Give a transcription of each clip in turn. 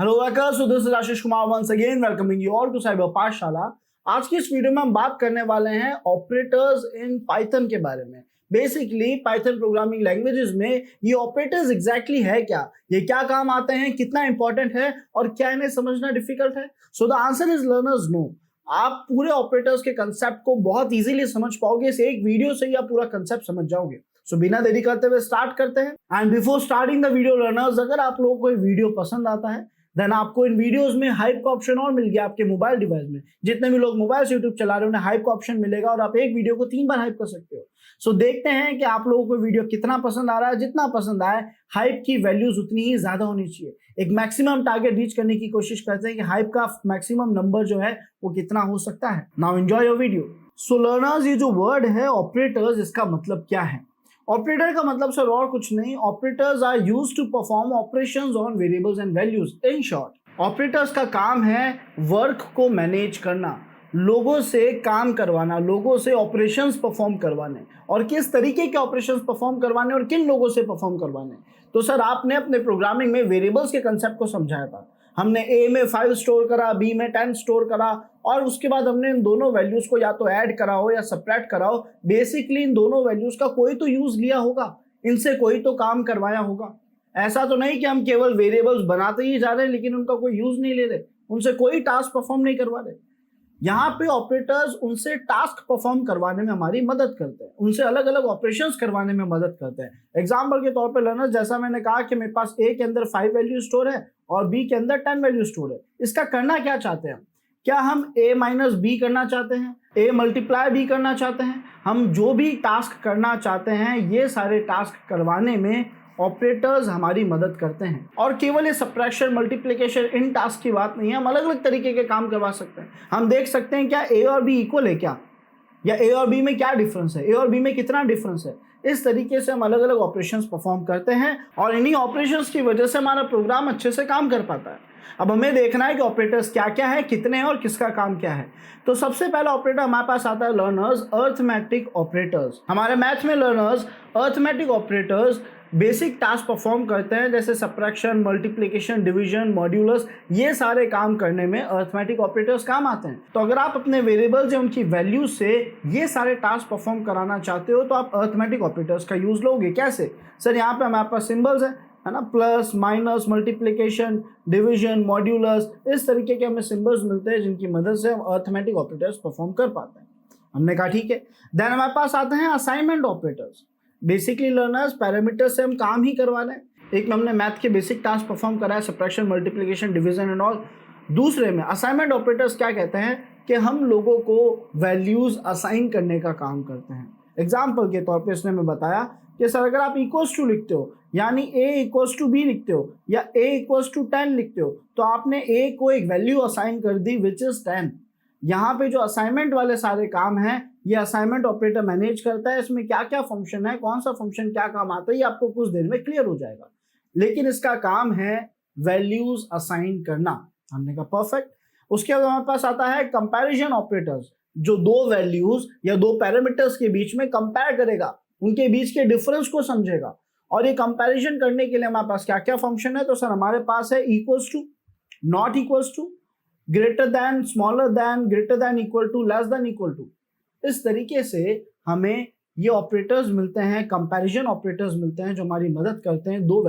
Hello workers, so this is Ashish Kumar once again welcoming you all to cyber पाठशाला। आज की इस वीडियो में हम बात करने वाले हैं ऑपरेटर्स इन पाइथन के बारे में। बेसिकली पाइथन प्रोग्रामिंग लैंग्वेजेस में ये ऑपरेटर्स एग्जैक्टली है क्या, ये क्या काम आते हैं, कितना इंपॉर्टेंट है और क्या इन्हें समझना डिफिकल्ट है। So the answer is learners know. आप पूरे ऑपरेटर्स के कंसेप्ट को बहुत इजीली समझ पाओगे, इस एक वीडियो से ही आप पूरा कंसेप्ट समझ जाओगे। सो बिना देरी करते हुए स्टार्ट करते हैं। And before starting the video learners, अगर आप लोगों को ये वीडियो पसंद आता है देन आपको इन वीडियोस में हाइप का ऑप्शन और मिल गया आपके मोबाइल डिवाइस में। जितने भी लोग मोबाइल से यूट्यूब चला रहे हैं उन्हें हाइप का ऑप्शन मिलेगा और आप एक वीडियो को 3 बार हाइप कर सकते हो। सो देखते हैं कि आप लोगों को वीडियो कितना पसंद आ रहा है। जितना पसंद आए हाइप की वैल्यूज उतनी ही ज्यादा होनी चाहिए। एक मैक्सिमम टारगेट रीच करने की कोशिश करते हैं कि हाइप का मैक्सिमम नंबर जो है वो कितना हो सकता है। Now enjoy your video. So learners, ये जो वर्ड है ऑपरेटर्स, इसका मतलब क्या है? ऑपरेटर का मतलब सर और कुछ नहीं, operators are used to perform operations on variables and values. In short, operators का काम है वर्क को मैनेज करना, लोगों से काम करवाना, लोगों से ऑपरेशंस परफॉर्म करवाने, और किस तरीके के ऑपरेशंस परफॉर्म करवाने और किन लोगों से परफॉर्म करवाने। तो सर आपने अपने प्रोग्रामिंग में वेरिएबल्स के कंसेप्ट को समझाया था। हमने ए में 5 स्टोर करा, बी में 10 स्टोर करा और उसके बाद हमने इन दोनों वैल्यूज को या तो ऐड करा हो या सब्ट्रैक्ट करा हो। बेसिकली इन दोनों वैल्यूज का कोई तो यूज लिया होगा, इनसे कोई तो काम करवाया होगा। ऐसा तो नहीं कि हम केवल वेरिएबल्स बनाते ही जा रहे हैं लेकिन उनका कोई यूज नहीं ले रहे, उनसे कोई टास्क परफॉर्म नहीं करवा रहे। यहाँ पे ऑपरेटर्स उनसे टास्क परफॉर्म करवाने में हमारी मदद करते हैं, उनसे अलग अलग ऑपरेशंस करवाने में मदद करते हैं। एग्जांपल के तौर पे लर्नर्स, जैसा मैंने कहा कि मेरे पास ए के अंदर 5 वैल्यू स्टोर है और बी के अंदर 10 वैल्यू स्टोर है। इसका करना क्या चाहते हैं? क्या हम ए माइनस बी करना चाहते हैं, ए मल्टीप्लाई बी करना चाहते हैं? हम जो भी टास्क करना चाहते हैं ये सारे टास्क करवाने में ऑपरेटर्स हमारी मदद करते हैं। और केवल ये सब्ट्रैक्शन, मल्टीप्लिकेशन, इन टास्क की बात नहीं है, हम अलग अलग तरीके के काम करवा सकते हैं। हम देख सकते हैं क्या ए और बी इक्वल है क्या, या ए और बी में क्या डिफरेंस है, ए और बी में कितना डिफरेंस है। इस तरीके से हम अलग अलग ऑपरेशंस परफॉर्म करते हैं और इन्हीं ऑपरेशंस की वजह से हमारा प्रोग्राम अच्छे से काम कर पाता है। अब हमें देखना है कि ऑपरेटर्स क्या क्या है, कितने हैं और किसका काम क्या है। तो सबसे पहला ऑपरेटर हमारे पास आता है लर्नर्स, अर्थमेटिक ऑपरेटर्स। हमारे मैथ में learners arithmetic operators basic task perform करते हैं, जैसे सब्ट्रैक्शन, मल्टीप्लिकेशन, डिवीजन, मॉड्यूलस, ये सारे काम करने में अर्थमेटिक ऑपरेटर्स काम आते हैं। तो अगर आप अपने वेरिएबल्स या उनकी वैल्यूज से ये सारे टास्क परफॉर्म कराना चाहते हो तो आप अर्थमेटिक ऑपरेटर्स का यूज लोगे। कैसे? सर यहाँ पे हमारे पास सिंबल्स है ना, plus, minus, multiplication, division, modulus, इस तरीके के हमें सिंबल्स मिलते हैं जिनकी मदद से हम अर्थमेटिक ऑपरेटर्स परफॉर्म कर पाते हैं। हमने कहा ठीक है। देन हमारे पास आते हैं assignment operators. Basically learners parameter से हम काम ही करवा रहे हैं। एक में हमने मैथ के बेसिक टास्क परफॉर्म करा है, subtraction, multiplication, division and all. दूसरे में असाइनमेंट ऑपरेटर्स क्या कहते हैं कि हम लोगों को वैल्यूज असाइन करने का काम करते हैं। एग्जाम्पल के तौर पे इसने हमें बताया कि सर अगर आप इक्वल्स टू लिखते हो, यानी a इक्वल्स टू बी लिखते हो या a इक्वल्स टू 10 लिखते हो, तो आपने a को एक वैल्यू असाइन कर दी विच इज 10। यहाँ पे जो असाइनमेंट वाले सारे काम हैं ये असाइनमेंट ऑपरेटर मैनेज करता है। इसमें क्या क्या फंक्शन है, कौन सा फंक्शन क्या काम आता है, ये आपको कुछ देर में क्लियर हो जाएगा। लेकिन इसका काम है वैल्यूज असाइन करना। हमने कहा परफेक्ट। उसके बाद हमारे पास आता है कंपैरिजन ऑपरेटर्स, जो दो वैल्यूज या दो पैरामीटर्स के बीच में कंपेयर करेगा, उनके बीच के डिफरेंस को समझेगा। और ये कंपैरिजन करने के लिए हमारे पास क्या क्या फंक्शन है? तो सर हमारे पास है equals to, not equals to, greater than, smaller than, greater than equal to, less than equal to. इस तरीके से हमें ये ऑपरेटर्स मिलते हैं, कंपैरिजन ऑपरेटर्स मिलते हैं जो हमारी मदद करते हैं दो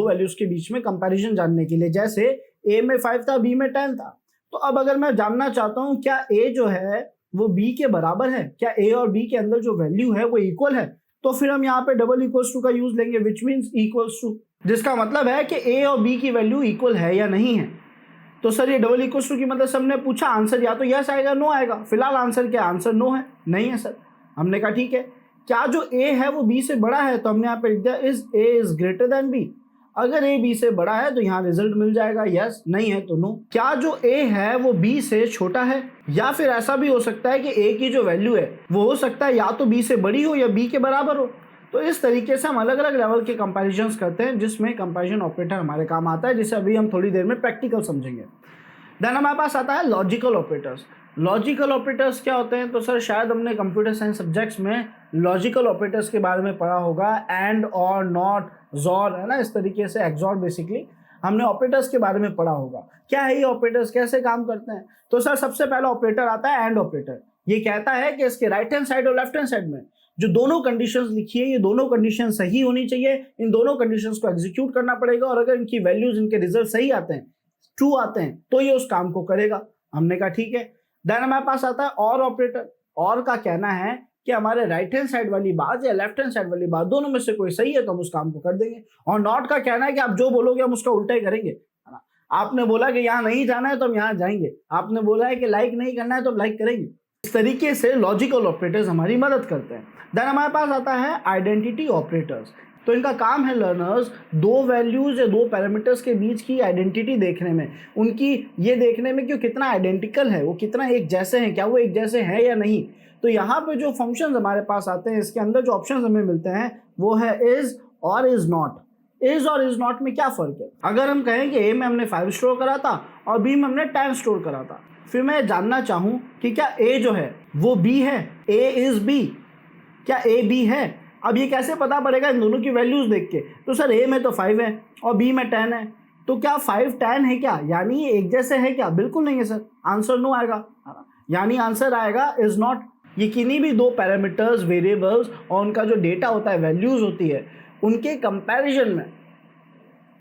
वैल्यूज के बीच में कंपैरिजन जानने के लिए। जैसे ए में 5 था, बी में 10 था। तो अब अगर मैं जानना चाहता हूं क्या ए जो है वो बी के बराबर है, क्या ए और बी के अंदर जो वैल्यू है वो इक्वल है, तो फिर हम यहाँ पे डबल इक्वल्स टू का यूज लेंगे, विच मीन्स इक्वल्स टू, जिसका मतलब है कि ए और बी की वैल्यू इक्वल है या नहीं है। तो सर ये डबल इक्वल्स टू की मतलब सबने पूछा, आंसर या तो यस आएगा, नो आएगा। फिलहाल आंसर क्या? आंसर नो है, नहीं है सर। हमने कहा ठीक है। क्या जो ए है वो बी से बड़ा है? तो हमने यहाँ पे लिख दिया is A is greater than B. अगर ए बी से बड़ा है तो यहाँ रिजल्ट मिल जाएगा यस, नहीं है तो नो। क्या जो ए है वो बी से छोटा है? या फिर ऐसा भी हो सकता है कि ए की जो वैल्यू है वो हो सकता है या तो बी से बड़ी हो या बी के बराबर हो। तो इस तरीके से हम अलग अलग लेवल के कंपैरिजंस करते हैं जिसमें कंपैरिजन ऑपरेटर हमारे काम आता है, जिसे अभी हम थोड़ी देर में प्रैक्टिकल समझेंगे। देन हमारे पास आता है लॉजिकल ऑपरेटर्स। लॉजिकल ऑपरेटर्स क्या होते हैं? तो सर शायद हमने कंप्यूटर साइंस सब्जेक्ट्स में लॉजिकल ऑपरेटर्स के बारे में पढ़ा होगा, एंड, और, नॉट, जॉर, है ना, इस तरीके से, एक्सॉर बेसिकली। हमने ऑपरेटर्स के बारे में पढ़ा होगा। क्या है ये ऑपरेटर्स, कैसे काम करते हैं? तो सर सबसे पहला ऑपरेटर आता है एंड ऑपरेटर। ये कहता है कि इसके राइट हैंड साइड और लेफ्ट हैंड साइड में जो दोनों कंडीशंस लिखी है, ये दोनों कंडीशन सही होनी चाहिए। इन दोनों कंडीशंस को एग्जीक्यूट करना पड़ेगा और अगर इनकी वैल्यूज, इनके रिजल्ट सही आते हैं, ट्रू आते हैं, तो ये उस काम को करेगा। हमने कहा ठीक है। देन हमारे पास आता है और ऑपरेटर। और का कहना है कि हमारे राइट हैंड साइड वाली बात या लेफ्ट हैंड साइड वाली बात, दोनों में से कोई सही है तो हम उस काम को कर देंगे। और नॉट का कहना है कि आप जो बोलोगे हम उसका उल्टा ही करेंगे, है ना। आपने बोला कि यहाँ नहीं जाना है तो हम यहाँ जाएंगे, आपने बोला है कि लाइक नहीं करना है तो हम लाइक करेंगे। इस तरीके से लॉजिकल ऑपरेटर्स हमारी मदद करते हैं। देन हमारे पास आता है आइडेंटिटी ऑपरेटर्स। तो इनका काम है लर्नर्स दो वैल्यूज या दो पैरामीटर्स के बीच की आइडेंटिटी देखने में, उनकी ये देखने में कि वो कितना आइडेंटिकल है, वो कितना एक जैसे हैं, क्या वो एक जैसे हैं या नहीं। तो यहाँ पे जो फंक्शंस हमारे पास आते हैं, इसके अंदर जो ऑप्शंस हमें मिलते हैं वो है इज और इज नॉट। इज और इज नॉट में क्या फर्क है? अगर हम कहें कि ए में हमने 5 स्टोर करा था और बी में हमने 10 स्टोर करा था, फिर मैं जानना चाहूँ कि क्या ए जो है वो बी है, ए इज बी, क्या ए बी है? अब ये कैसे पता पड़ेगा? इन दोनों की वैल्यूज देख के। तो सर ए में तो 5 है और बी में 10 है, तो क्या 5 10 है क्या, यानी ये एक जैसे है क्या? बिल्कुल नहीं है सर, आंसर नो आएगा, यानी आंसर आएगा इज नॉट। ये किन्हीं भी दो पैरामीटर्स, वेरिएबल्स और उनका जो डेटा होता है, वैल्यूज होती है, उनके कंपैरिजन में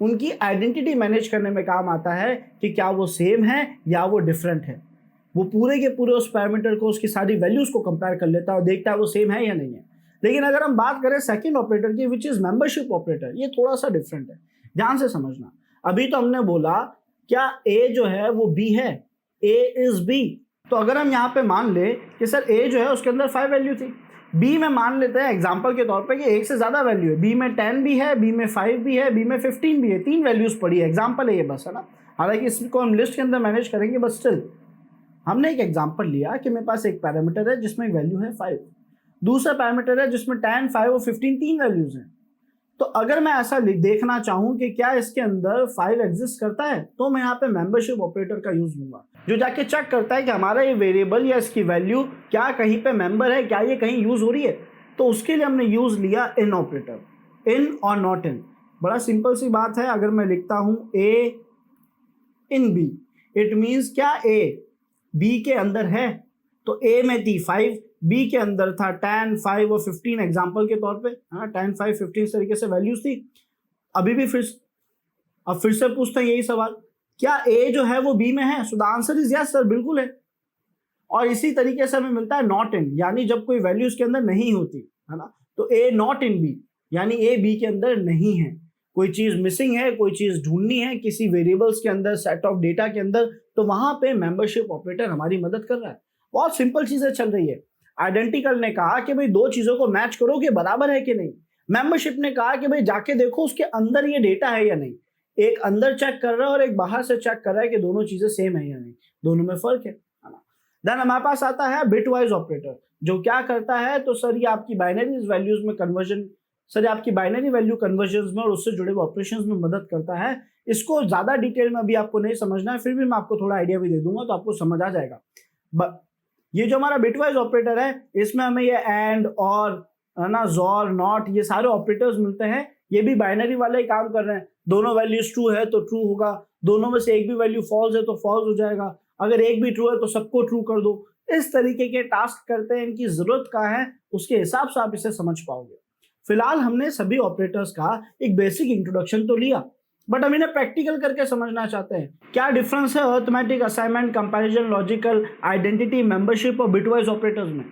उनकी आइडेंटिटी मैनेज करने में काम आता है कि क्या वो सेम है या वो डिफरेंट है। वो पूरे के पूरे उस पैरामीटर को, उसकी सारी वैल्यूज को कंपेयर कर लेता है और देखता है वो सेम है या नहीं है। लेकिन अगर हम बात करें सेकंड ऑपरेटर की, विच इज मेंबरशिप ऑपरेटर, ये थोड़ा सा डिफरेंट है, ध्यान से समझना। अभी तो हमने बोला क्या ए जो है वो बी है, ए इज बी। तो अगर हम यहाँ पे मान ले कि सर ए जो है उसके अंदर 5 वैल्यू थी, बी में मान लेते हैं एग्जांपल के तौर पे कि एक से ज्यादा वैल्यू है, बी में 10 भी है, बी में 5 भी है, बी में 15 भी है, 3 वैल्यूज पड़ी है, एग्जांपल है ये बस, है ना। हालांकि इसको हम लिस्ट के अंदर मैनेज करेंगे, बट स्टिल हमने एक एग्जांपल लिया कि मेरे पास एक पैरामीटर है जिसमें एक वैल्यू है 5, दूसरा पैरामीटर है जिसमें 10, 5 और 15 तीन वैल्यूज हैं। तो अगर मैं ऐसा देखना चाहूं कि क्या इसके अंदर 5 एग्जिस्ट करता है, तो मैं यहाँ पे मेंबरशिप ऑपरेटर का यूज लूंगा, जो जाके चेक करता है कि हमारा ये वेरिएबल या इसकी वैल्यू क्या कहीं पे मेंबर है, क्या ये कहीं यूज हो रही है। तो उसके लिए हमने यूज लिया इन ऑपरेटर, इन और नॉट इन। बड़ा सिंपल सी बात है, अगर मैं लिखता हूं ए इन बी, इट मीन्स क्या ए बी के अंदर है, तो ए में थी 5, बी के अंदर था 10, 5 और 15 एग्जांपल के तौर पे, हाँ 10, 5, 15 इस तरीके से वैल्यूज थी। अभी भी फिर से पूछते हैं यही सवाल, क्या ए जो है वो बी में है? So the answer is yes sir, बिल्कुल है। और इसी तरीके से हमें मिलता है नॉट इन, यानी जब कोई वैल्यू उसके अंदर नहीं होती है ना, तो ए नॉट इन बी, यानी ए बी के अंदर नहीं है, कोई चीज मिसिंग है, कोई चीज ढूंढनी है किसी वेरिएबल्स के अंदर, सेट ऑफ डेटा के अंदर, तो वहां पे मेंबरशिप ऑपरेटर हमारी मदद कर रहा है। बहुत सिंपल चीजें चल रही है। आइडेंटिकल ने कहा कि भाई दो चीजों को मैच करो कि बराबर है कि नहीं। मेंबरशिप ने कहा कि भाई जाके देखो उसके अंदर ये डेटा है या नहीं। एक अंदर चेक कर रहा है और एक बाहर से चेक कर रहा है कि दोनों चीजें सेम है या नहीं, दोनों में फर्क है ना। देन हमारे पास आता है बिटवाइज ऑपरेटर, जो क्या करता है, तो सर ये आपकी बाइनरी वैल्यूज में कन्वर्जन, सर आपकी बाइनरी वैल्यू कन्वर्जन में और उससे जुड़े हुए ऑपरेशंस में मदद करता है। इसको ज्यादा डिटेल में अभी आपको नहीं समझना है, फिर भी मैं आपको थोड़ा आइडिया भी दे दूंगा तो आपको समझ आ जाएगा। ये जो हमारा बिटवाइज ऑपरेटर है, इसमें हमें ये एंड और ना जोर, नॉट, ये सारे ऑपरेटर्स मिलते हैं। ये भी बाइनरी वाले ही काम कर रहे हैं, दोनों वैल्यूज ट्रू है तो ट्रू होगा, दोनों में से एक भी वैल्यू फॉल्स है तो फॉल्स हो जाएगा, अगर एक भी ट्रू है तो सबको ट्रू कर दो। इस तरीके के टास्क करते हैं, इनकी जरूरत क्या है उसके हिसाब से आप इसे समझ पाओगे। फिलहाल हमने सभी ऑपरेटर्स का एक बेसिक इंट्रोडक्शन तो लिया, बट हम इन्हें प्रैक्टिकल करके समझना चाहते हैं। क्या डिफरेंस है arithmetic, assignment, comparison, logical, identity, membership और बिटवाइज ऑपरेटर्स में?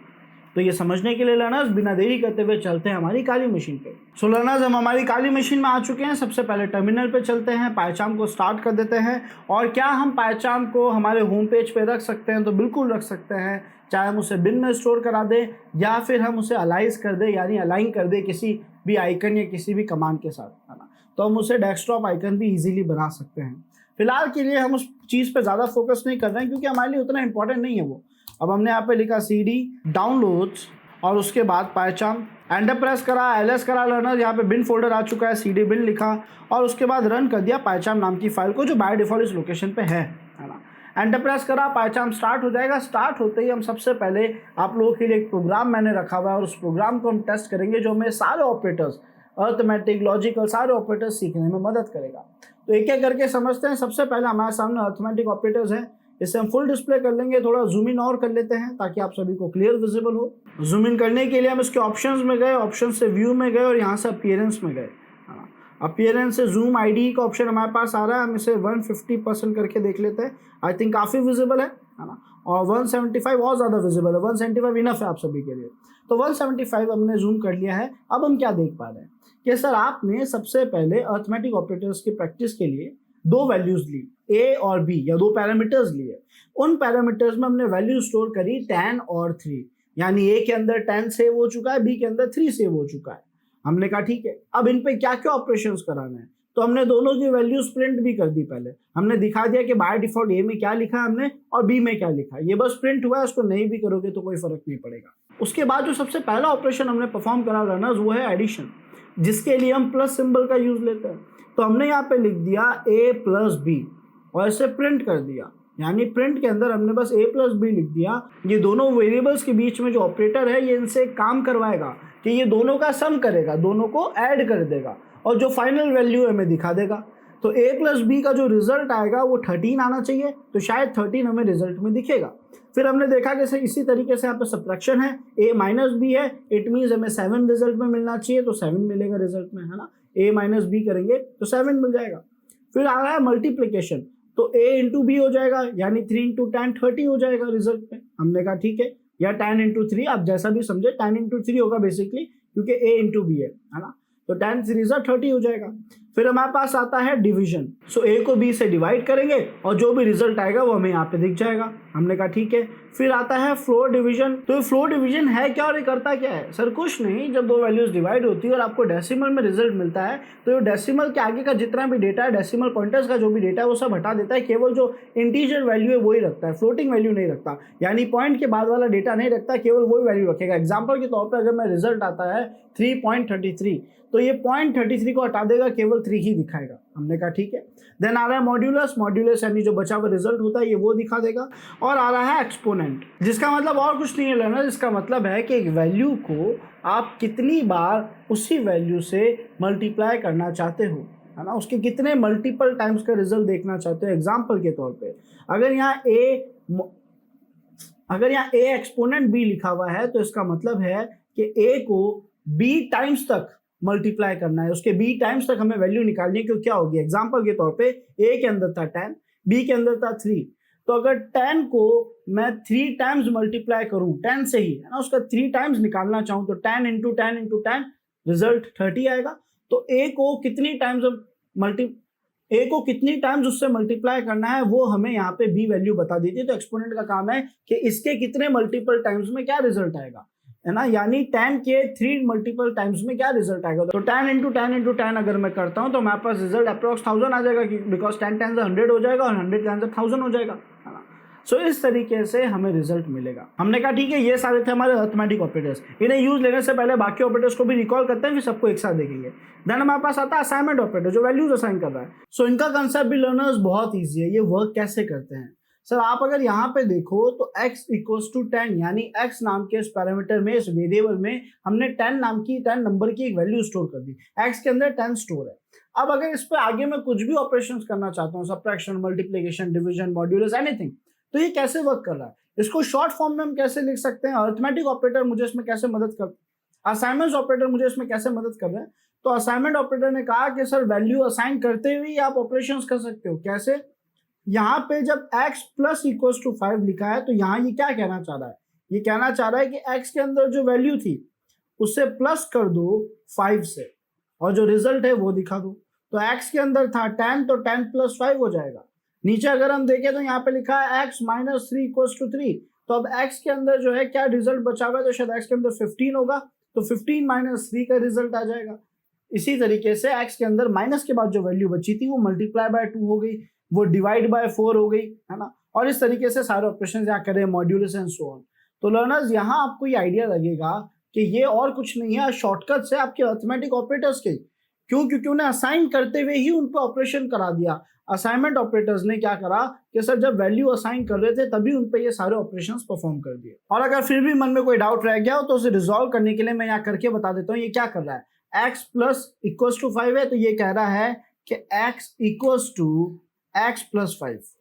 तो ये समझने के लिए लर्नर्स बिना देरी करते हुए चलते हैं हमारी काली मशीन पे। सो लर्नर्स, हम हमारी काली मशीन में आ चुके हैं। सबसे पहले टर्मिनल पे चलते हैं, पायचार्म को स्टार्ट कर देते हैं। और क्या हम पायचार्म को हमारे होम पेज पे रख सकते हैं? तो बिल्कुल रख सकते हैं, चाहे हम उसे बिन में स्टोर करा दें या फिर हम उसे अलाइज कर दें, यानी अलाइन कर दें किसी भी आइकन या किसी भी कमांड के साथ, है ना। तो हम उसे डेस्कटॉप आइकन भी इजीली बना सकते हैं। फिलहाल के लिए हम उस चीज़ पे ज़्यादा फोकस नहीं कर रहे हैं क्योंकि हमारे लिए उतना इंपॉर्टेंट नहीं है वो। अब हमने यहाँ पे लिखा CD डाउनलोड्स और उसके बाद पायचार्म, एंटर प्रेस करा, LS करा लर्नर, यहाँ पे बिन फोल्डर आ चुका है, CD बिन लिखा और उसके बाद रन कर दिया पायचार्म नाम की फाइल को, जो बाय डिफॉल्ट इस लोकेशन पे है ना। एंटर प्रेस करा, पायचार्म स्टार्ट हो जाएगा। स्टार्ट होते ही हम सबसे पहले आप लोगों के लिए एक प्रोग्राम मैंने रखा हुआ है और उस प्रोग्राम को हम टेस्ट करेंगे, जो हमें सारे ऑपरेटर्स, अरिथमेटिक, लॉजिकल, सारे ऑपरेटर्स सीखने में मदद करेगा। तो एक एक करके समझते हैं। सबसे पहले हमारे सामने अरिथमेटिक ऑपरेटर्स हैं, इसे हम फुल डिस्प्ले कर लेंगे, थोड़ा जूम इन और कर लेते हैं ताकि आप सभी को क्लियर विजिबल हो। जूम इन करने के लिए हम इसके ऑप्शंस में गए, ऑप्शन से व्यू में गए और यहाँ से अपीयरेंस में गए। अपीयरेंस से जूम आईडी का ऑप्शन हमारे पास आ रहा है, हम इसे 150% करके देख लेते हैं। आई थिंक काफ़ी विजिबल है ना, और 175 और ज़्यादा विजिबल है, 175 इनफ है आप सभी के लिए। तो 175 हमने जूम कर लिया है। अब हम क्या देख पा रहे हैं कि सर आपने सबसे पहले अरिथमेटिक ऑपरेटर्स की प्रैक्टिस के लिए दो वैल्यूज ली, ए और बी, या दो पैरामीटर्स लिए। उन पैरामीटर्स में हमने वैल्यू स्टोर करी 10 और 3, यानी ए के अंदर 10 सेव हो चुका है, बी के अंदर 3 सेव हो चुका है। हमने कहा ठीक है, अब इन पे क्या क्या ऑपरेशंस कराना है, तो हमने दोनों की वैल्यूज प्रिंट भी कर दी। पहले हमने दिखा दिया कि बाय डिफॉल्ट ए में क्या लिखा है हमने और बी में क्या लिखा है, ये बस प्रिंट हुआ है, उसको नहीं भी करोगे तो कोई फर्क नहीं पड़ेगा। उसके बाद जो सबसे पहला ऑपरेशन हमने परफॉर्म करा रनर्स, वो है एडिशन, जिसके लिए हम प्लस सिंबल का यूज लेते हैं। तो हमने यहाँ पे लिख दिया ए प्लस बी और इसे प्रिंट कर दिया, यानी प्रिंट के अंदर हमने बस ए प्लस बी लिख दिया। ये दोनों वेरिएबल्स के बीच में जो ऑपरेटर है ये इनसे काम करवाएगा कि ये दोनों का सम करेगा, दोनों को ऐड कर देगा और जो फाइनल वैल्यू हमें दिखा देगा। तो ए प्लस बी का जो रिजल्ट आएगा वो 13 आना चाहिए, तो शायद 13 हमें रिजल्ट में दिखेगा। फिर हमने देखा कि इसी तरीके से यहाँ पे सब्ट्रैक्शन है, ए माइनस बी है, इट मीन्स हमें 7 रिजल्ट में मिलना चाहिए, तो 7 मिलेगा रिजल्ट में, है ना। ए माइनस बी करेंगे तो 7 मिल जाएगा। फिर आ रहा है मल्टीप्लीकेशन, तो ए इंटू बी हो जाएगा, यानी 3 इंटू 10 30 हो जाएगा रिजल्ट में। हमने कहा ठीक है, या 10 इंटू 3, आप जैसा भी समझे, 10 इंटू 3 होगा बेसिकली, क्योंकि ए इंटू बी है ना। तो 10 सीरीज 30 हो जाएगा। फिर हमारे पास आता है डिवीजन, सो ए को बी से डिवाइड करेंगे और जो भी रिजल्ट आएगा वो हमें यहाँ पे दिख जाएगा। हमने कहा ठीक है। फिर आता है फ्लोर डिवीजन, तो फ्लोर डिवीजन है क्या और ये करता क्या है? सर कुछ नहीं, जब दो वैल्यूज डिवाइड होती है और आपको डेसिमल में रिजल्ट मिलता है तो ये डेसिमल के आगे का जितना भी डेटा है, डेसिमल पॉइंटर्स का जो भी डेटा है वो सब हटा देता है, केवल जो इंटीजर वैल्यू है वही रखता है, फ्लोटिंग वैल्यू नहीं रखता, यानी पॉइंट के बाद वाला डेटा नहीं रखता, केवल वही वैल्यू रखेगा। एग्जाम्पल के तौर पर अगर मैं रिजल्ट आता है 3.33, तो ये 0.33 को हटा देगा, केवल 3 ही दिखाएगा। हमने कहा ठीक है। देन आ रहा है मॉड्यूलस, मॉड्यूलस यानी जो बचा हुआ रिजल्ट होता है ये वो दिखा देगा। और आ रहा है एक्सपोनेंट, जिसका मतलब और कुछ नहीं है लर्नर, जिसका मतलब है कि एक वैल्यू को आप कितनी बार उसी वैल्यू से मल्टीप्लाई करना चाहते हो, है ना, उसके कितने मल्टीपल टाइम्स का रिजल्ट देखना चाहते हो। एग्जाम्पल के तौर पर अगर यहाँ ए एक्सपोनेंट बी लिखा हुआ है तो इसका मतलब है कि ए को बी टाइम्स तक मल्टीप्लाई करना है, उसके बी टाइम्स तक हमें वैल्यू निकालनी है। क्यों क्या होगी? एग्जांपल के तौर पे ए के अंदर था 10, बी के अंदर था 3, तो अगर 10 को मैं 3 टाइम्स मल्टीप्लाई करूं 10 से ही, है ना, उसका 3 टाइम्स निकालना चाहूं तो 10 इंटू 10 इंटू 10 रिजल्ट 30 आएगा। तो ए को कितनी टाइम्स उससे मल्टीप्लाई करना है वो हमें यहाँ पे बी वैल्यू बता देती है। तो एक्सपोनेंट का काम है कि इसके कितने मल्टीपल टाइम्स में क्या रिजल्ट आएगा, है ना, यानी 10 के 3 मल्टीपल टाइम्स में क्या रिजल्ट आएगा। तो 10 इंटू 10 इंटू 10 अगर मैं करता हूं तो मेरे पास रिजल्ट अप्रोक्स 1000 आ जाएगा, बिकॉज 10 टाइम्स 100 हो जाएगा और 100 टाइम्स 1000 हो जाएगा, है ना। सो इस तरीके से हमें रिजल्ट मिलेगा। हमने कहा ठीक है, ये सारे थे हमारे अरिथमेटिक ऑपरेटर्स। इन्हें यूज लेने से पहले बाकी ऑपरेटर्स को भी रिकॉल करते हैं, फिर सबको एक साथ देखेंगे। देन हमारे पास आता है असाइनमेंट ऑपरेटर, जो वैल्यूज असाइन कर रहा है। सो इनका कंसेप्ट भी लर्नर्स बहुत ईजी है। ये वर्क कैसे करते हैं सर, आप अगर यहाँ पे देखो तो x इक्वल्स टू 10, यानी x नाम के इस पैरामीटर में, इस वेरिएबल में हमने 10 नंबर की एक वैल्यू स्टोर कर दी। x के अंदर 10 स्टोर है। अब अगर इस पे आगे मैं कुछ भी ऑपरेशंस करना चाहता हूँ, subtraction, multiplication, division, modulus, anything, तो ये कैसे वर्क कर रहा है, इसको शॉर्ट फॉर्म में हम कैसे लिख सकते हैं, अरिथमेटिक ऑपरेटर मुझे इसमें कैसे मदद कर, असाइनमेंट ऑपरेटर मुझे इसमें कैसे मदद कर रहे हैं। तो असाइनमेंट ऑपरेटर ने कहा कि सर वैल्यू असाइन करते हुए आप ऑपरेशंस कर सकते हो। कैसे? यहाँ पे जब x प्लस इक्वल्स टू 5 लिखा है तो यहाँ ये क्या कहना चाह रहा है? ये कहना चाह रहा है कि x के अंदर जो वैल्यू थी उससे प्लस कर दो 5 से और जो रिजल्ट है वो दिखा दो। तो x के अंदर था 10, तो 10 प्लस 5 हो जाएगा। नीचे अगर हम देखें तो यहाँ पे लिखा है x माइनस 3 इक्वल्स टू 3, तो अब x के अंदर जो है क्या रिजल्ट बचा हुआ है, तो शायद x के अंदर 15 होगा, तो 15 माइनस 3 का रिजल्ट आ जाएगा। इसी तरीके से x के अंदर माइनस के बाद जो वैल्यू बची थी वो मल्टीप्लाई बाय 2 हो गई, वो डिवाइड बाय 4 हो गई, है ना। और इस तरीके से सारे ऑपरेशन यहाँ करें, मॉड्यूलस एंड सो ऑन। तो लर्नर्स यहाँ आपको ये आइडिया लगेगा कि ये और कुछ नहीं है, शॉर्टकट से आपके अरिथमेटिक ऑपरेटर्स के। क्यों? क्योंकि उन्हें असाइन करते हुए ही उन पर ऑपरेशन करा दिया। असाइनमेंट ऑपरेटर्स ने क्या करा कि सर जब वैल्यू असाइन कर रहे थे तभी उन पे ये सारे ऑपरेशंस परफॉर्म कर दिए। और अगर फिर भी मन में कोई डाउट रह गया हो तो उसे रिजॉल्व करने के लिए मैं यहाँ करके बता देता हूँ। ये क्या कर रहा है, x प्लस इक्वल्स टू 5 है, तो ये कह रहा है कि x equals to x plus 5,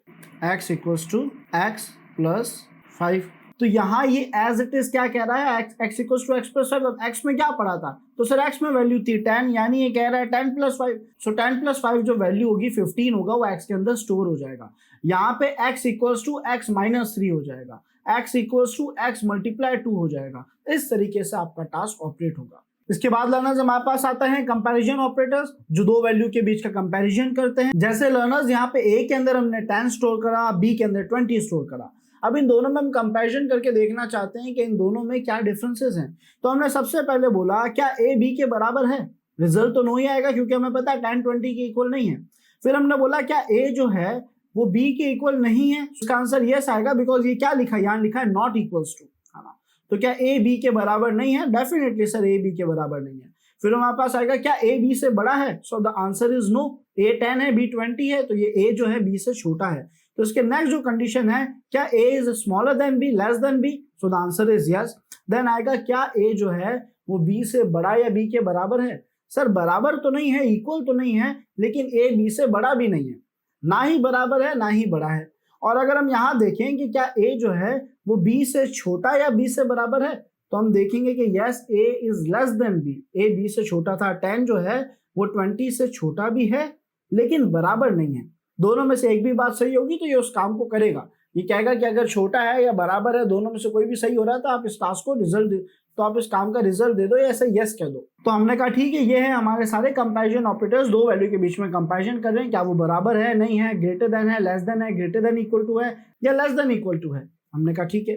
x equals to x plus 5। तो यहाँ ये एज इट इज क्या कह रहा है, x equals to x plus 5। अब x में क्या पड़ा था, तो सर x में वैल्यू थी 10, यानी ये कह रहा है 10 प्लस 5। सो 10 प्लस 5 जो वैल्यू होगी 15 होगा, वो x के अंदर स्टोर हो जाएगा। यहाँ पे x equals to x minus 3 हो जाएगा, x equals to x multiply 2 हो जाएगा। इस तरीके से आपका टास्क ऑपरेट होगा। इसके बाद लर्नर्स हमारे पास आता है कंपैरिजन ऑपरेटर्स, जो दो वैल्यू के बीच का कंपैरिजन करते हैं। जैसे लर्नर्स यहाँ पे a के अंदर हमने 10 स्टोर करा, b के अंदर 20 स्टोर करा। अब इन दोनों में हम कंपैरिजन करके देखना चाहते हैं कि इन दोनों में क्या डिफरेंसेस हैं। तो हमने सबसे पहले बोला क्या a b के बराबर है, रिजल्ट तो नो ही आएगा क्योंकि हमें पता है 10 20 के इक्वल नहीं है। फिर हमने बोला क्या a जो है वो b के इक्वल नहीं है, उसका आंसर यस आएगा बिकॉज ये क्या लिखा है, यहाँ लिखा है नॉट इक्वल्स टू, है ना। तो क्या a b के बराबर नहीं है, डेफिनेटली सर a b के बराबर नहीं है। फिर हमारे पास आएगा क्या a b से बड़ा है, so the answer is no. a 10 है, b 20 है, तो ये a जो है b से छोटा है। तो इसके नेक्स्ट जो कंडीशन है, क्या a is smaller than b, less than b, so the answer is yes. Then आएगा क्या a जो है वो b से बड़ा या b के बराबर है। सर बराबर तो नहीं है, इक्वल तो नहीं है, लेकिन a b से बड़ा भी नहीं है, ना ही बराबर है ना ही बड़ा है। और अगर हम यहाँ देखें कि क्या a जो है वो b से छोटा या b से बराबर है, तो हम देखेंगे कि yes a is less than b, a b से छोटा था। 10 जो है वो 20 से छोटा भी है लेकिन बराबर नहीं है। दोनों में से एक भी बात सही होगी तो ये उस काम को करेगा। ये कहेगा कि अगर छोटा है या बराबर है, दोनों में से कोई भी सही हो रहा है तो आप इस टास्क को रिजल्ट तो आप इस काम का रिजल्ट दे दो या ऐसे यस कह दो। तो हमने कहा ठीक है, ये है हमारे सारे कंपैरिजन ऑपरेटर्स, दो वैल्यू के बीच में कंपैरिजन कर रहे हैं, क्या वो बराबर है, नहीं है, ग्रेटर देन है, लेस देन है, ग्रेटर देन इक्वल टू है या लेस देन इक्वल टू है। हमने कहा ठीक है।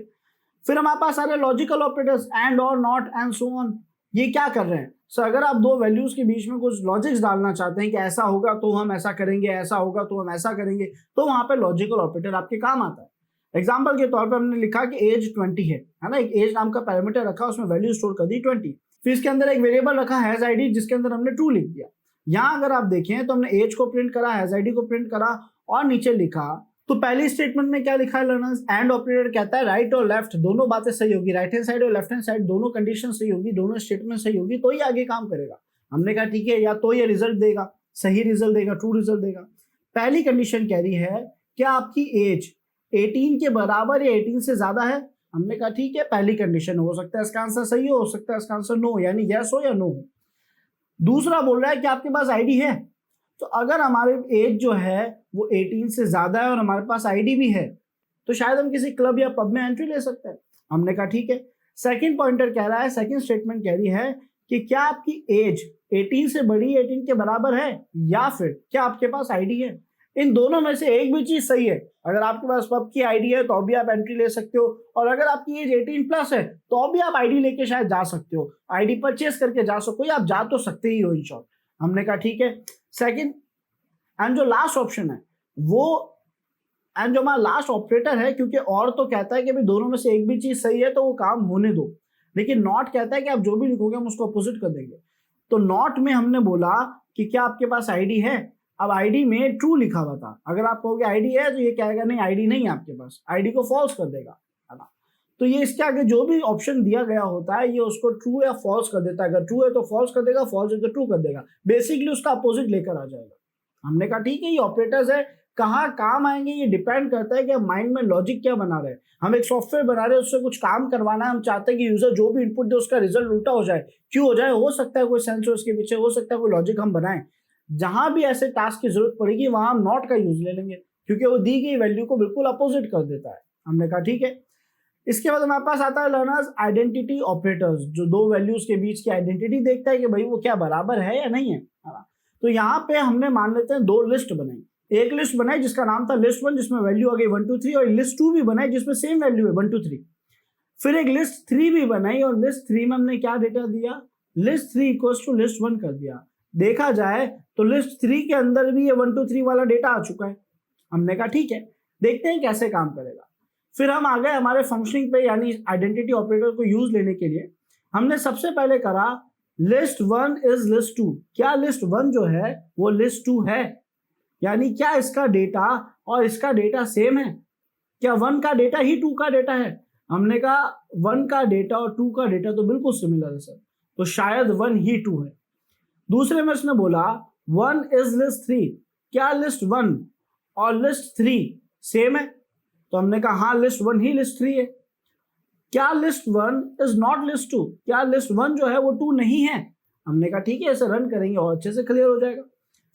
फिर हमारे पास सारे लॉजिकल ऑपरेटर्स, एंड और नॉट एंड सो ऑन। ये क्या कर रहे हैं, सो अगर आप दो वैल्यूज के बीच में कुछ लॉजिक्स डालना चाहते हैं कि ऐसा होगा तो हम ऐसा करेंगे, ऐसा होगा तो हम ऐसा करेंगे, तो वहां पे लॉजिकल ऑपरेटर आपके काम आता है। एग्जाम्पल के तौर पर हमने लिखा कि एज 20 है ना, एक एज नाम का पैरामीटर रखा, उसमें वैल्यू स्टोर कर दी 20। फिर इसके अंदर एक वेरिएबल रखा हैज आईडी, जिसके अंदर हमने ट्रू लिख दिया। यहाँ अगर आप देखें तो हमने एज को प्रिंट करा, हैज आईडी को प्रिंट करा और नीचे लिखा। तो पहली स्टेटमेंट में क्या लिखा है लर्नर्स, एंड ऑपरेटर कहता है राइट और लेफ्ट दोनों बातें सही होगी, राइट हैंड साइड और लेफ्ट हैंड साइड दोनों कंडीशन सही होगी, दोनों स्टेटमेंट सही होगी तो ही आगे काम करेगा। हमने कहा ठीक है, या तो ये रिजल्ट देगा, सही रिजल्ट देगा, ट्रू रिजल्ट देगा। पहली कंडीशन कह रही है क्या आपकी एज 18 के बराबर या 18 से ज्यादा है। हमने कहा ठीक है, पहली कंडीशन हो सकता है इसका आंसर सही हो सकता है इसका आंसर नो, यानी यस हो या नो हो। दूसरा बोल रहा है कि आपके पास आईडी है। तो अगर हमारे एज जो है वो 18 से ज्यादा है और हमारे पास आईडी भी है, तो शायद हम किसी क्लब या पब में एंट्री ले सकते हैं। हमने कहा ठीक है। सेकंड पॉइंटर कह रहा है, सेकंड स्टेटमेंट कह रही है कि क्या आपकी एज 18 से बड़ी 18 के बराबर है या फिर क्या आपके पास आईडी है। इन दोनों में से एक भी चीज सही है। अगर आपके पास पब की आईडी है तो भी आप एंट्री ले सकते हो, और अगर आपकी एज 18 प्लस है तो भी आप आईडी लेके शायद जा सकते हो, आईडी परचेस करके जा सको, या आप जा तो सकते ही हो इन शॉर्ट। हमने कहा ठीक है। सेकंड एंड जो लास्ट ऑप्शन है वो, एंड जो हमारा लास्ट ऑपरेटर है, क्योंकि और तो कहता है कि भाई दोनों में से एक भी चीज सही है तो वो काम होने दो, लेकिन नॉट कहता है कि आप जो भी लिखोगे हम उसको अपोजिट कर देंगे। तो नॉट में हमने बोला कि क्या आपके पास आईडी है। अब आईडी में ट्रू लिखा हुआ था, अगर आप कहोगे आईडी है तो ये कहेगा नहीं आईडी नहीं है आपके पास, आईडी को फॉल्स कर देगा, है ना। तो ये इसके आगे जो भी ऑप्शन दिया गया होता है ये उसको ट्रू या फॉल्स कर देता है। अगर ट्रू है तो फॉल्स कर देगा, फॉल्स है तो ट्रू कर देगा, बेसिकली उसका अपोजिट लेकर आ जाएगा। हमने कहा ठीक है, ये ऑपरेटर्स है, कहाँ काम आएंगे ये डिपेंड करता है कि हम माइंड में लॉजिक क्या बना रहे हैं। हम एक सॉफ्टवेयर बना रहे हैं, उससे कुछ काम करवाना है, हम चाहते हैं कि यूजर जो भी इनपुट दे उसका रिजल्ट उल्टा हो जाए। क्यों हो जाए, हो सकता है कोई सेंस हो इसके पीछे, हो सकता है कोई लॉजिक हम बनाएं। जहां भी ऐसे टास्क की जरूरत पड़ेगी वहां हम नॉट का यूज ले लेंगे, क्योंकि वो दी गई वैल्यू को बिल्कुल अपोजिट कर देता है। हमने कहा ठीक है। इसके बाद हमारे पास आता है लर्नर्स आइडेंटिटी ऑपरेटर्स, जो दो वैल्यूज के बीच की आइडेंटिटी देखता है कि भाई वो क्या बराबर है या नहीं है। तो यहाँ पे हमने मान लेते हैं दो लिस्ट बनाई, एक लिस्ट बनाई जिसका नाम था लिस्ट 1 जिसमें वैल्यू आ गई 1 2 3, और लिस्ट 2 भी बनाई जिसमें सेम वैल्यू है 1 2 3। फिर एक लिस्ट 3 भी बनाई और लिस्ट 3 में हमने क्या डेटा दिया, लिस्ट 3 इक्वल्स टू लिस्ट 1 कर दिया। देखा जाए तो लिस्ट 3 के अंदर भी ये 1 2 3 वाला डेटा आ चुका है। हमने कहा ठीक है, देखते हैं कैसे काम करेगा। फिर हम आ गए हमारे फंक्शनिंग पे, यानी आइडेंटिटी ऑपरेटर को यूज लेने के लिए। हमने सबसे पहले करा लिस्ट 1 इज लिस्ट 2। क्या लिस्ट 1 जो है वो लिस्ट 2 है, यानी क्या इसका डेटा और इसका डेटा सेम है, क्या 1 का डेटा ही 2 का डेटा है। हमने कहा 1 का डेटा और 2 का डेटा तो बिल्कुल सिमिलर है सर, तो शायद 1 ही 2 है। दूसरे में उसने बोला वन इज लिस्ट थ्री, क्या लिस्ट वन और लिस्ट थ्री सेम है? तो हमने कहा हाँ, लिस्ट वन ही लिस्ट थ्री है। क्या list one is not list two, क्या लिस्ट वन जो है वो टू नहीं है? हमने कहा ठीक है, इसे रन करेंगे और अच्छे से क्लियर हो जाएगा।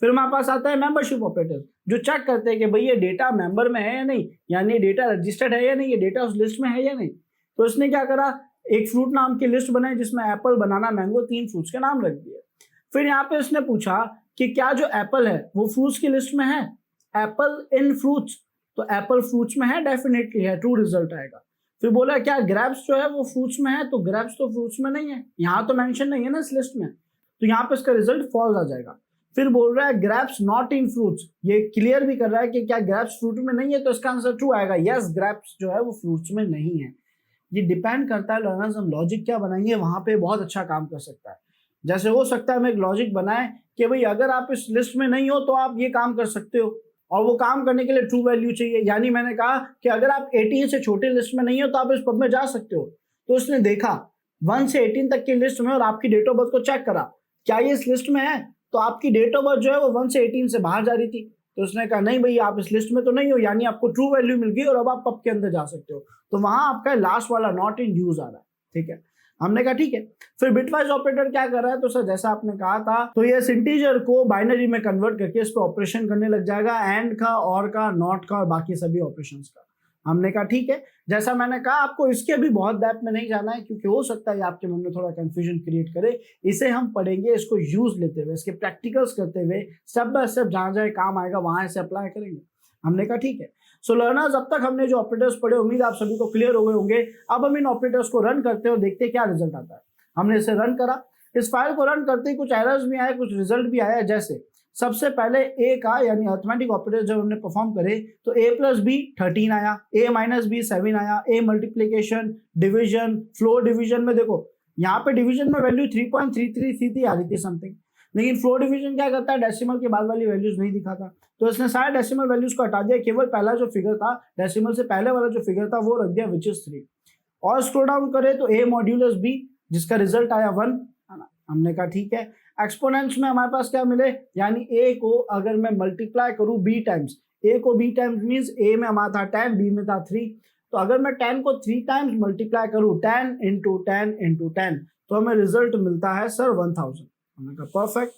फिर हमारे पास आता है मेंबरशिप ऑपरेटर, जो चेक करते हैं कि भाई ये डेटा मेंबर में है या नहीं, यानी डेटा रजिस्टर्ड है या नहीं, ये डेटा उस लिस्ट में है या नहीं। तो इसने क्या करा, एक फ्रूट नाम की लिस्ट बनाई जिसमें एप्पल, बनाना, मैंगो, 3 फ्रूट्स के नाम रख दिए। फिर यहाँ पे इसने पूछा कि क्या जो एप्पल है वो फ्रूट्स की लिस्ट में है, एप्पल इन फ्रूट्स, तो एप्पल फ्रूट्स में है, डेफिनेटली है, ट्रू रिजल्ट आएगा। फिर बोला क्या ग्रेप्स जो है वो फ्रूट्स में है, तो ग्रेप्स तो फ्रूट्स में नहीं है, यहाँ तो मेंशन नहीं है ना इस लिस्ट में, तो यहाँ पे इसका रिजल्ट फॉल्स आ जाएगा। फिर बोल रहा है ग्रेप्स नॉट इन फ्रूट्स, ये क्लियर भी कर रहा है कि क्या ग्रेप्स फ्रूट में नहीं है, तो इसका आंसर ट्रू आएगा, यस ग्रेप्स जो है वो फ्रूट्स में नहीं है। ये डिपेंड करता है लर्नर्स हम लॉजिक क्या बनाएंगे वहां पे बहुत अच्छा काम कर सकता है। जैसे हो सकता है हम एक लॉजिक बनाए कि भाई अगर आप इस लिस्ट में नहीं हो तो आप ये काम कर सकते हो, और वो काम करने के लिए ट्रू वैल्यू चाहिए, यानी मैंने कहा कि अगर आप 18 से छोटे लिस्ट में नहीं हो तो आप इस पब में जा सकते हो। तो उसने देखा 1 से 18 तक की लिस्ट में और आपकी डेट ऑफ बर्थ को चेक करा, क्या ये इस लिस्ट में है, तो आपकी डेट ऑफ बर्थ जो है वो 1 से 18 से बाहर जा रही थी, तो उसने कहा नहीं भाई आप इस लिस्ट में तो नहीं हो, यानी आपको ट्रू वैल्यू मिल गई और अब आप पब के अंदर जा सकते हो। तो वहां आपका लास्ट वाला नॉट इन यूज आ रहा है, ठीक है। हमने कहा ठीक है। फिर बिटवाइज ऑपरेटर क्या कर रहा है, तो सर जैसा आपने कहा था, तो ये इंटीजर को बाइनरी में कन्वर्ट करके इस पर ऑपरेशन करने लग जाएगा, एंड का, और का, नॉट का और बाकी सभी ऑपरेशंस का। हमने कहा ठीक है, जैसा मैंने कहा आपको इसके भी बहुत डेप्थ में नहीं जाना है, क्योंकि हो सकता है आपके मन में थोड़ा कंफ्यूजन क्रिएट करे। इसे हम पढ़ेंगे, इसको यूज लेते हुए, इसके प्रैक्टिकल्स करते हुए, स्टेप बाय स्टेप जहां जहां काम आएगा वहां इसे अप्लाई करेंगे। हमने कहा ठीक है। सो लर्नर्स, अब तक हमने जो ऑपरेटर्स पढ़े, उम्मीद आप सभी को क्लियर हो गए होंगे। अब हम इन ऑपरेटर्स को रन करते हैं और देखते हैं क्या रिजल्ट आता है। हमने इसे रन करा, इस फाइल को रन करते ही कुछ एरर्स भी आए, कुछ रिजल्ट भी आया। जैसे सबसे पहले ए का, यानी अरिथमेटिक ऑपरेटर जब हमने परफॉर्म करे तो a प्लस बी 13 आया, a माइनस बी 7 आया, a multiplication, division, floor division में देखो यहाँ पे डिवीजन में वैल्यू 3.33 थी आ रही थी समथिंग, लेकिन फ्लोर डिवीजन क्या करता है, डेसिमल के बाद वाली वैल्यूज नहीं दिखाता, तो इसने सारे डेसिमल वैल्यूज को हटा दिया, केवल पहला जो फिगर था, डेसिमल से पहले वाला जो फिगर था वो रख दिया, विच इज 3। और स्क्रोल डाउन करे तो a मॉड्यूलस b, जिसका रिजल्ट आया 1, है ना। हमने कहा ठीक है। एक्सपोनेंट्स में हमारे पास क्या मिले, यानी a को अगर मैं मल्टीप्लाई करूं b टाइम्स, a को b टाइम्स मींस a में हमारा था 10, b में था 3, तो अगर मैं 10 को 3 टाइम्स मल्टीप्लाई करूं, 10 इंटू 10 इंटू 10, तो हमें रिजल्ट मिलता है सर 1000। हमने कहा परफेक्ट।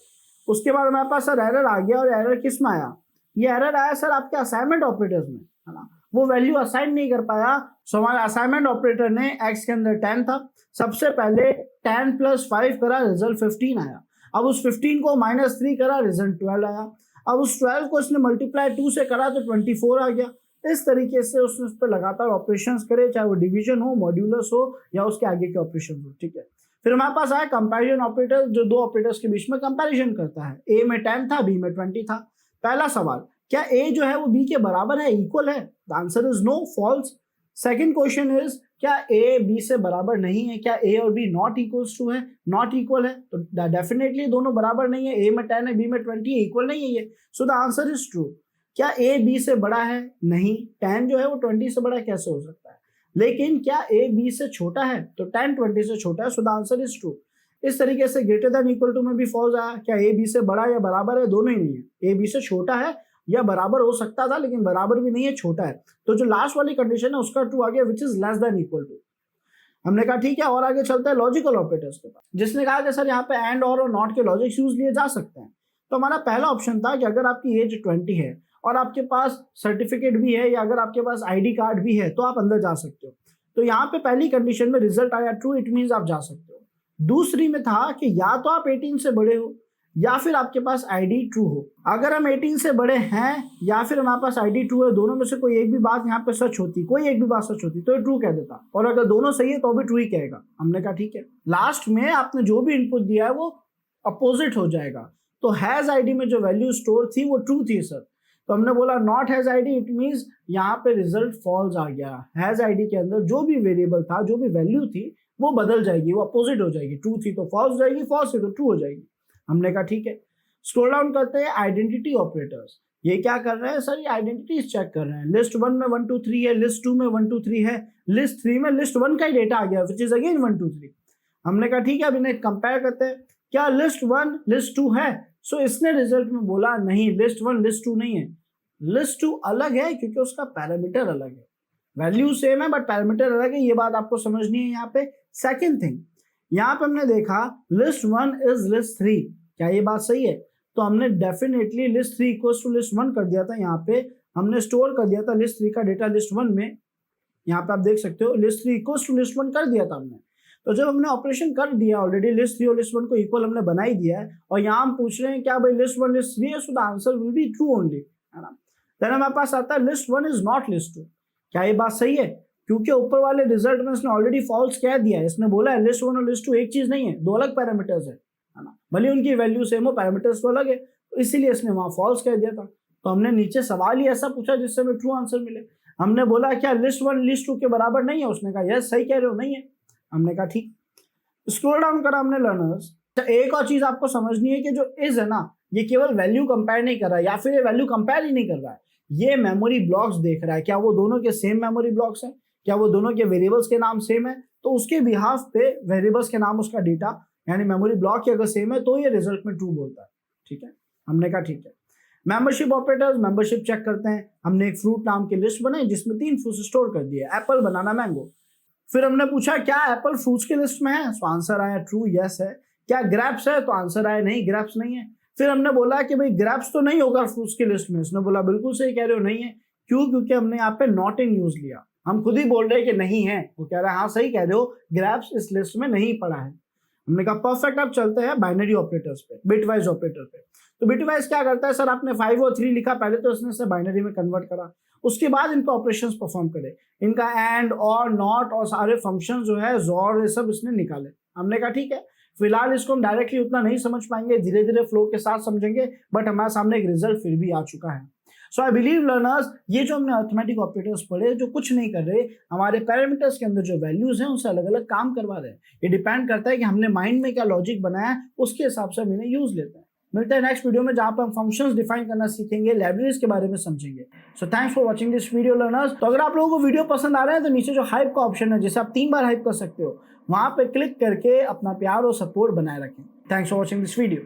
उसके बाद हमारे पास सर एरर आ गया, और एरर किस में आया, ये एरर आया सर आपके असाइनमेंट ऑपरेटर्स में, है ना। वो वैल्यू असाइन नहीं कर पाया। सो हमारे असाइनमेंट ऑपरेटर ने x के अंदर 10 था, सबसे पहले 10 प्लस 5 करा, रिजल्ट 15 आया। अब उस 15 को -3 करा, रिजल्ट 12 आया। अब उस 12 को इसने मल्टीप्लाई 2 से करा तो 24 आ गया। इस तरीके से उसने उस पर लगातार ऑपरेशंस करे, चाहे वो डिवीजन हो, मॉड्यूलस हो, या उसके आगे के ऑपरेशन हो, ठीक है। फिर हमारे पास आया कंपैरिजन ऑपरेटर, जो दो ऑपरेटर्स के बीच में कंपैरिजन करता है। a में 10 था, b में 20 था। पहला सवाल, क्या a जो है वो b के बराबर है, इक्वल है? The answer is no, false. Second question is, क्या a b से बराबर नहीं है, क्या a और b नॉट इक्वल्स टू है, नॉट इक्वल है, तो डेफिनेटली दोनों बराबर नहीं है, a में 10 है, b में 20 है, इक्वल नहीं है ये, सो द आंसर इज ट्रू। क्या a b से बड़ा है? नहीं, 10 जो है वो 20 से बड़ा कैसे हो सकता है। लेकिन क्या a b से छोटा है? तो 10 20 से छोटा है, so the answer is true. इस तरीके से ग्रेटर देन इक्वल टू में भी फॉल्स आया, क्या a b से बड़ा या बराबर है, दोनों ही नहीं है, a b से छोटा है या बराबर हो सकता था, लेकिन बराबर भी नहीं है, छोटा है, तो जो लास्ट वाली कंडीशन है उसका ट्रू आ गया, which is less than equal to. हमने कहा ठीक है, और आगे चलते हैं लॉजिकल ऑपरेटर्स के पास, जिसने कहा कि सर यहाँ पे एंड और नॉट के लॉजिक्स यूज लिए जा सकते हैं। तो हमारा पहला ऑप्शन था कि अगर आपकी एज 20 है और आपके पास सर्टिफिकेट भी है, या अगर आपके पास आईडी कार्ड भी है, तो आप अंदर जा सकते हो। तो यहाँ पे पहली कंडीशन में रिजल्ट आया ट्रू, इट मींस आप जा सकते हो। दूसरी में था कि या तो आप 18 से बड़े हो या फिर आपके पास आईडी ट्रू हो। अगर हम 18 से बड़े हैं या फिर हमारे पास आईडी ट्रू है, दोनों में से कोई एक भी बात यहाँ पे सच होती, कोई एक भी बात सच होती, तो ये ट्रू कह देता, और अगर दोनों सही है तो भी ट्रू ही कहेगा। हमने कहा ठीक है। लास्ट में आपने जो भी इनपुट दिया है वो अपोजिट हो जाएगा। तो हैज आईडी में जो वैल्यू स्टोर थी वो ट्रू थी सर, तो हमने बोला not has ID, it means यहाँ पे रिजल्ट फॉल्स आ गया। हैज आईडी के अंदर जो भी वेरिएबल था, जो भी वैल्यू थी, वो बदल जाएगी, वो अपोजिट हो जाएगी। ट्रू थी तो फॉल्स हो जाएगी, फॉल्स थी तो ट्रू हो जाएगी। हमने कहा ठीक है। स्क्रॉल डाउन करते हैं, आइडेंटिटी ऑपरेटर्स। ये क्या कर रहे हैं सर, ये आइडेंटिटीज चेक कर रहे हैं। लिस्ट 1 में 1 2 3 है, लिस्ट 2 में 1 2 3 है, लिस्ट 3 में लिस्ट 1 का ही डेटा आ गया, विच इज अगेन 1 2 3। हमने कहा ठीक है, अब इन्हें कंपेयर करते हैं। क्या लिस्ट 1 लिस्ट 2 है? सो इसने रिजल्ट में बोला नहीं, लिस्ट 1 लिस्ट 2 नहीं है, लिस्ट 2 अलग है क्योंकि उसका पैरामीटर अलग है, वैल्यू सेम है बट पैरामीटर अलग है। ये बात आपको समझनी है यहाँ पे। सेकंड थिंग, यहाँ पे हमने देखा लिस्ट 1 इज लिस्ट 3, क्या ये बात सही है? तो हमने definitely list 3 equals to list 1 कर दिया था, यहाँ पे हमने स्टोर कर दिया था लिस्ट 3 का डेटा लिस्ट 1 में। यहाँ पे आप देख सकते हो लिस्ट 3 इक्वल्स टू लिस्ट 1 कर दिया था हमने। तो जब हमने ऑपरेशन कर दिया ऑलरेडी, लिस्ट 3 और लिस्ट 1 को इक्वल हमने बना ही दिया है, और यहाँ हम पूछ रहे हैं क्या भाई लिस्ट 1 लिस्ट 3 है, so the answer will be true only, है ना। देन हमारे पास आता है लिस्ट 1 इज नॉट लिस्ट 2, क्या ये बात सही है? क्योंकि ऊपर वाले रिजल्ट में इसने ऑलरेडी फॉल्स कह दिया है, इसने बोला है लिस्ट 1 और लिस्ट 2 एक चीज नहीं है, दो अलग पैरामीटर्स है ना, भले उनकी वैल्यू सेम हो पैरामीटर्स तो अलग है, तो इसीलिए इसने वहां फॉल्स कह दिया था। तो हमने नीचे सवाल ही ऐसा पूछा जिससे हमें ट्रू आंसर मिले। हमने बोला क्या लिस्ट 1 लिस्ट 2 के बराबर नहीं है, उसने कहा यस सही कह रहे हो, नहीं है। हमने कहा ठीक। स्क्रॉल डाउन करा हमने लर्नर्स। एक और चीज आपको समझनी है कि जो इज है ना, ये केवल वैल्यू कंपेयर नहीं कर रहा है, या फिर ये वैल्यू कंपेयर ही नहीं कर रहा है, ये मेमोरी ब्लॉक्स देख रहा है, क्या वो दोनों के सेम मेमोरी ब्लॉक्स हैं, क्या वो दोनों के वेरिएबल्स के नाम सेम है, तो उसके बिहाफ पे वेरिएबल्स के नाम उसका डेटा यानी मेमोरी ब्लॉक की अगर सेम है तो ये रिजल्ट में ट्रू बोलता है, ठीक है। हमने कहा ठीक है। मेंबरशिप ऑपरेटर्स, मेंबरशिप चेक करते हैं। हमने एक फ्रूट नाम की लिस्ट बनाई जिसमें 3 फ्रूट्स स्टोर कर दिए, एप्पल, बनाना, मैंगो। फिर हमने पूछा क्या एप्पल फ्रूट्स की लिस्ट में है, तो आंसर आया ट्रू, यस है। क्या ग्रेप्स है, तो आंसर आया नहीं, ग्रेप्स नहीं है। फिर हमने बोला कि भाई ग्रेप्स तो नहीं होगा फ्रूट्स की लिस्ट में, उसने बोला बिल्कुल सही कह रहे हो, नहीं है। क्यों? क्योंकि हमने यहाँ पे नॉट इन यूज लिया, हम खुद ही बोल रहे हैं कि नहीं है, वो कह रहा है हाँ सही कह रहे हो, ग्रेप्स इस लिस्ट में नहीं पड़ा है। हमने कहा परफेक्ट। अब चलते हैं बाइनरी ऑपरेटर्स पे, बिटवाइज ऑपरेटर पे। तो बिटवाइज क्या करता है सर, आपने 5 और 3 लिखा, पहले तो इसने बाइनरी में कन्वर्ट करा, उसके बाद इनका ऑपरेशंस परफॉर्म करे, इनका एंड और नॉट और सारे फंक्शन जो है जोर, ये सब इसने निकाले। हमने कहा ठीक है, फिलहाल इसको हम डायरेक्टली उतना नहीं समझ पाएंगे, धीरे धीरे फ्लो के साथ समझेंगे, बट हमारे सामने एक रिजल्ट फिर भी आ चुका है। सो आई बिलीव लर्नर्स, ये जो हमने अरिथमेटिक ऑपरेटर्स पढ़े जो कुछ नहीं कर रहे, हमारे पैरामीटर्स के अंदर जो वैल्यूज हैं उनसे अलग अलग काम करवा रहे हैं। ये डिपेंड करता है कि हमने माइंड में क्या लॉजिक बनाया है, उसके हिसाब से हम इन्हें यूज लेते हैं। मिलते हैं नेक्स्ट वीडियो में जहां पर हम फंक्शंस डिफाइन करना सीखेंगे, लाइब्रेरीज के बारे में समझेंगे। So thanks for watching this video learners. तो अगर आप लोगों को वीडियो पसंद आ रहे हैं तो नीचे जो हाइप का ऑप्शन है जिसे आप 3 बार हाइप कर सकते हो, वहां पे क्लिक करके अपना प्यार और सपोर्ट बनाए रखें। Thanks for watching this video.